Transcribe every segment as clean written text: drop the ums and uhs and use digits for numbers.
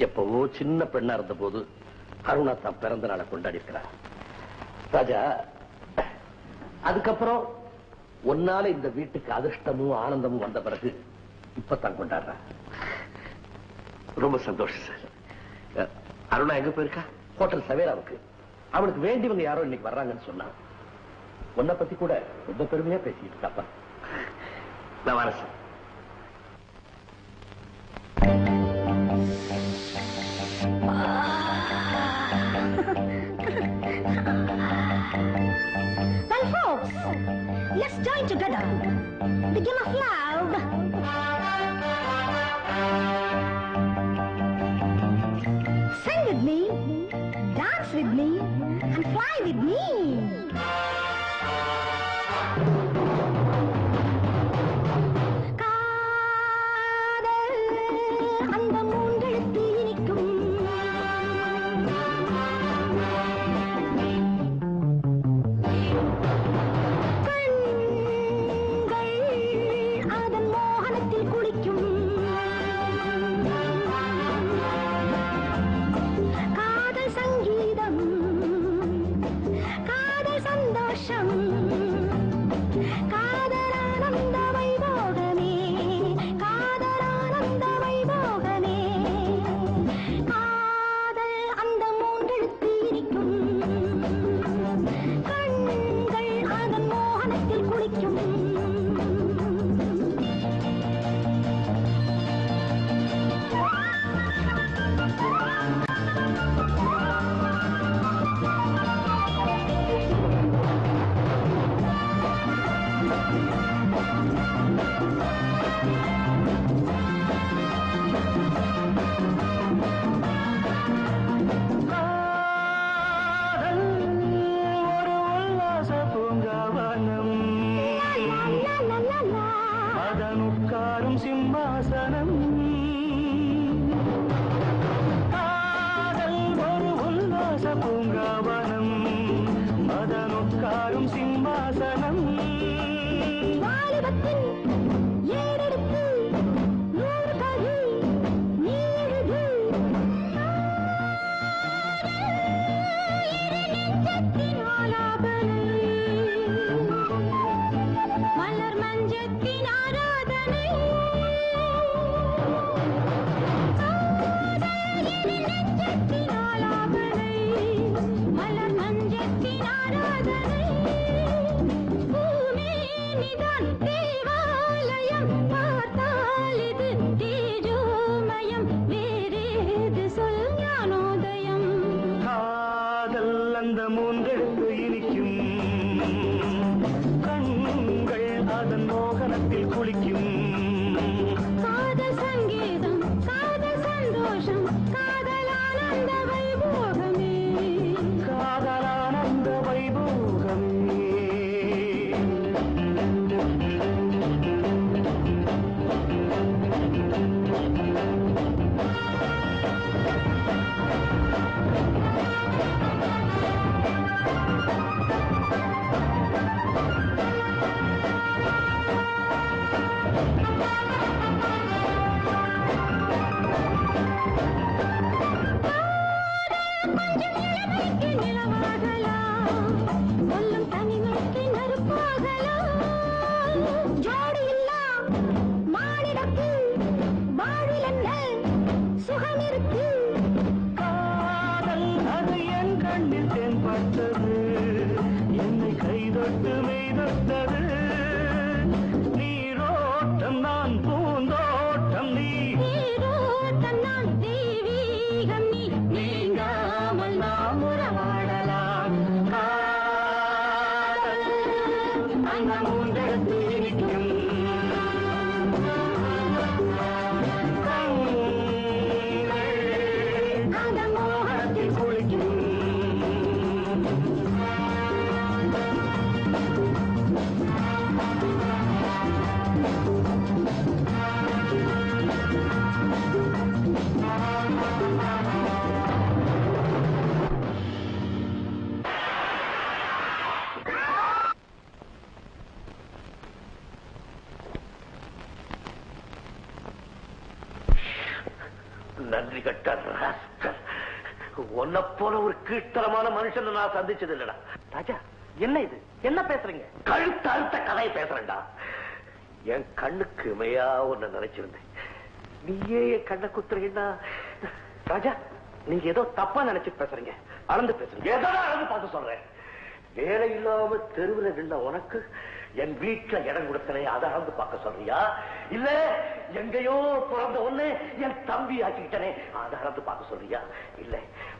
எப்பவோ சின்ன பெண்ணா இருந்த போது அருணா தான் பிறந்த நாளை கொண்டாடி இருக்கிறார் ராஜா. அதுக்கப்புறம் ஒன்னால இந்த வீட்டுக்கு அதிர்ஷ்டமும் ஆனந்தமும் வந்த பிறகு இப்பதான் கொண்டாடுற. ரொம்ப சந்தோஷம் சார். அருணா எங்க போயிருக்கா? ஹோட்டல் சவேராவுக்கு. அவளுக்கு வேண்டியவங்க யாரோ இன்னைக்கு வர்றாங்கன்னு சொன்னா. உன்னை பத்தி கூட ரொம்ப பெருமையா பேசிட்டு இருக்காப்பா. நான் வரேன் sir. Well, folks, let's join together the game of love. Sing with me, dance with me, and fly with me. நன்றி கட்ட உன்னை போல ஒரு கீழ்த்தரமான மனுஷன் நான் சந்திச்சது இல்லடா. ராஜா, என்ன இது? என்ன பேசுறீங்க? கழுத்து அறுத்த கதையை பேசுறேன்டா. என் கண்ணுக்கு இமையா உன்னை நினைச்சிருந்தேன். நீயே என் கண்ணை குத்துறீங்கன்னா ராஜா, நீங்க ஏதோ தப்பா நினைச்சு பேசுறீங்க. அளந்து பேசுறீங்க. எதனா அளந்து பார்த்து சொல்றேன். வேலை இல்லாம தெருவில் நின்ற உனக்கு என் வீட்டுல இடம் கொடுத்தனே அதை அளந்து பார்க்க சொல்றியா? இல்ல எங்கேயோ பிறந்த ஒண்ணு என் தம்பி ஆக்கிட்டனே அதை அளந்து பார்க்க சொல்றியா? இல்ல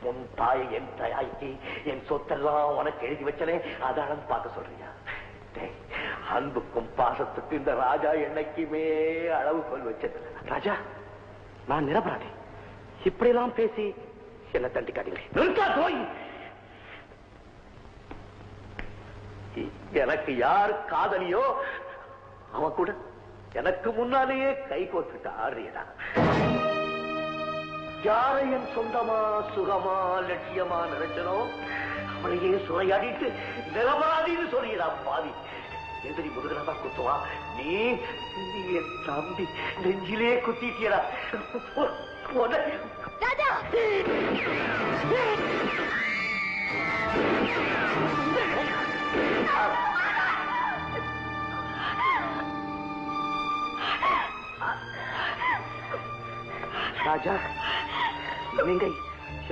உன் தாயை என் தாய்க்கு என் சொத்தெல்லாம் உனக்கு எழுதி வச்சனே அதை அளந்து பார்க்க சொல்றியா? அன்புக்கும் பாசத்துக்கும் இந்த ராஜா என்னைக்குமே அளவு கொள் வச்சது. ராஜா, நான் நிரபராதி. இப்படியெல்லாம் பேசி என்ன தண்டிக்காதீங்க. நிறுத்தா போய். எனக்கு யார் காதலியோ அவ கூட எனக்கு முன்னாலேயே கை கோத்துட்டு ஆடுறியடா. யாரை என் சொந்தமா சுகமா லட்சியமா நினைச்சனோ அவளையே சுரையாடிட்டு நிரபராதின்னு சொல்லிடா பாவி. எதிரி முதுகலதான் குத்துவா, நீ என் தம்பி நெஞ்சிலே குத்திட்டியடா. ராஜா, ராஜா, நீங்க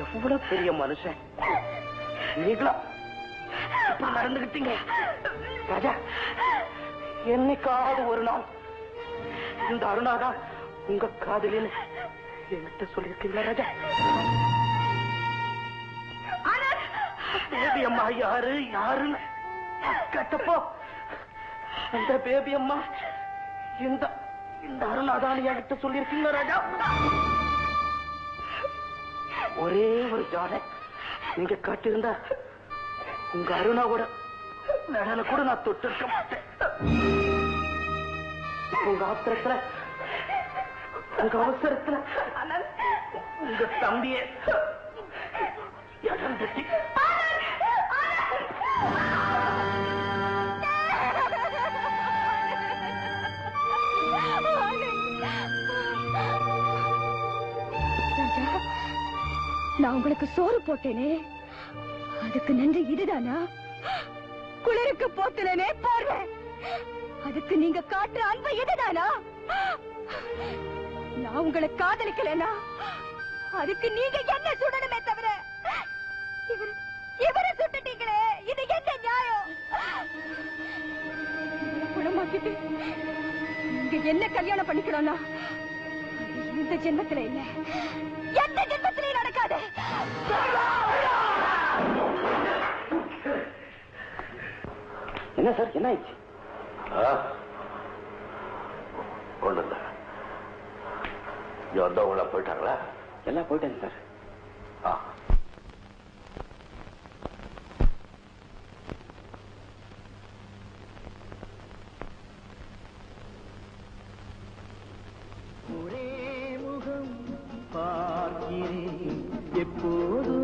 எவ்வளவு பெரிய மனுஷன். நீங்களா இப்ப நடந்துகிட்டீங்க. ராஜா, என்னைக்காவது ஒரு நாள் இந்த அருணாதான் உங்க காதலின்னு என்கிட்ட சொல்லிருக்கீங்களா? ராஜா, பேபி அம்மா யாரு யாருன்னு கேட்டப்போ அந்த பேபி அம்மா இந்த இந்த அருணாதான் என்கிட்ட சொல்லிருக்கீங்களா? ராஜா, ஒரே ஒரு ஜாடை நீங்க காட்டியிருந்தா உங்க அருணாவோட நடன கூட நான் தொட்டு இருக்க மாட்டேன். உங்க ஆத்திரத்துல உங்க அவசரத்துல உங்க தம்பிய இழந்துட்டு நான் உங்களுக்கு சோறு போட்டேனே, அதுக்கு நன்றி இதுதானா? குளிருக்கு போட்டுனே போடுறேன், அதுக்கு நீங்க காட்டுற அன்பு இதுதானா? நான் உங்களை காதலிக்கலனா அதுக்கு நீங்க என்ன சுடணுமே தவிர இவரை சுட்டுட்டீங்களே, இது என்ன நியாயம்? குணமாக்கிட்டு நீங்க என்ன கல்யாணம் பண்ணிக்கணும்னா இந்த ஜென்மத்துல இல்ல, எந்த ஜென்மத்திலையும் நடக்காது. என்ன சார், என்ன ஆயிடுச்சு? ஒண்ணு இல்ல. வந்தவங்கள போயிட்டாங்களா? எல்லாம் போயிட்டாங்க சார். ஒரே முகம் பார்க்கிறேன் எப்போது